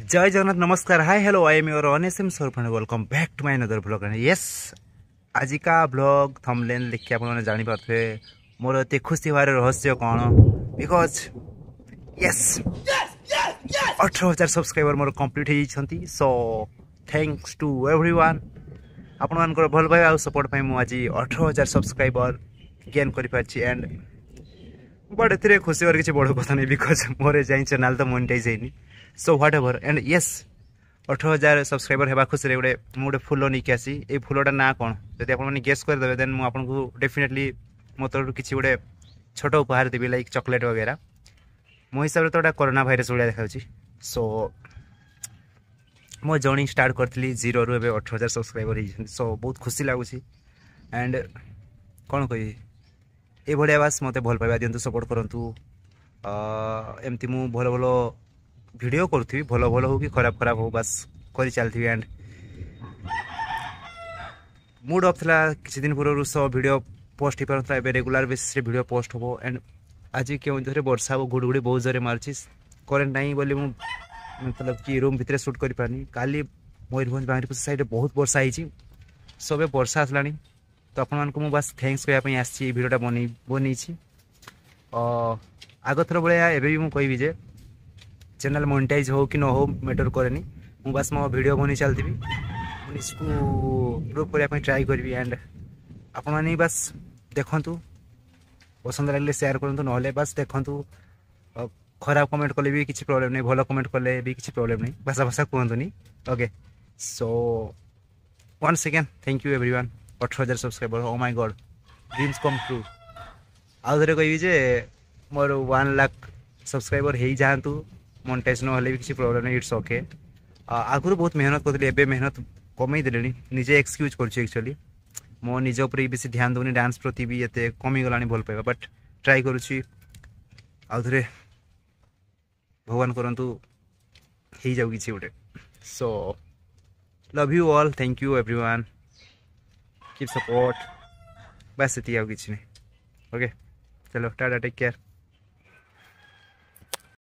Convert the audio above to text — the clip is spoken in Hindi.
जय जगन्नाथ नमस्कार hi hello I am your ऑनेस्म सरफन welcome back to my another blog yes आज का ब्लॉग थंबनेल देखि आपन जानि पारथे मोर एते खुशी होवार रहस्य कोन बिकॉज यस 18,000 सब्सक्राइबर मोर कंप्लीट हो छंती सो थैंक्स टू एवरीवन आपन मानकर भल पाए आ सपोर्ट पाए मु आज 18,000 सब्सक्राइबर गेन करि पाछि एंड बट एते खुशी होर किछि बड़ कथा नै बिकॉज मोर जाई चैनल तो मोनेटाइज हैनी so what ever and yes 18,000 subscriber हेबा खुशी रे गोटे फूल नहीं आसी ए फूलटा ना कौन जब आप गेस करदे देन मुझे डेफिनेटली मो तरफ किसी गोटे छोट उपहार देवी लाइक चॉकलेट वगैरह मो हिसाब से तो कोरोना भाइरस भाया देखा सो मो जर्नी स्टार्ट करी जीरो रु 18,000 सब्सक्राइबर हो सो बहुत खुशी लगुच एंड कौन कह ये बास मत भल पाइबा दिंतु सपोर्ट करूँ एमती मु भल भल वीडियो करुथी भल भल हो कि खराब खराब हो बस कर चलती एंड मूड ऑफ था किसी दिन पूर्व सब वीडियो पोस्ट हो पारा a regular basis video post हो एंड आज क्यों वर्षा हो घुड़घुड़ी बहुत जोरे मार्च करेन्ट नहीं बोली मतलब कि रूम भितर सुट कर पारनी काली मयूरभंज बांगीपुर साइड बहुत वर्षा होती सब वर्षा आसला तो आपको बस थैंक्स करने आसी वीडियोटा बनी आग थर भाया एवं भी मुझे जे चैनल मोनेटाइज हो कि न हो मैटर करेनी मु बस मो वीडियो बनी चलती इसको प्रूव करने ट्राई करी एंड आपण बस देखु पसंद लगे शेयर करूँ ना बस देखु खराब कमेंट कले भी किसी प्रॉब्लम नहीं भल कमेंट कले भी किसी प्रॉब्लम नहीं भाषा भाषा कहतुनी okay so once again thank you everyone 18,000 subscriber oh my God dreams come true आउ थे कहि मोर 1 लाख सब्सक्राइबर हो जातु मोनेटाइज न भी किसी प्रॉब्लम नहीं इट्स ओके आगुरी बहुत मेहनत करी एबे मेहनत कमे देले निजे एक्सक्यूज कर मो निज उपर बेसी ध्यान दूनी डांस प्रति भी ये कमीगला भल पाइबा बट ट्राई करुँची आउ थे भगवान करंतु हो जाऊ किसी गोटे so love you all thank you everyone keep support बस ये किसी नहीं ओके चलो टाटा टेक केयर।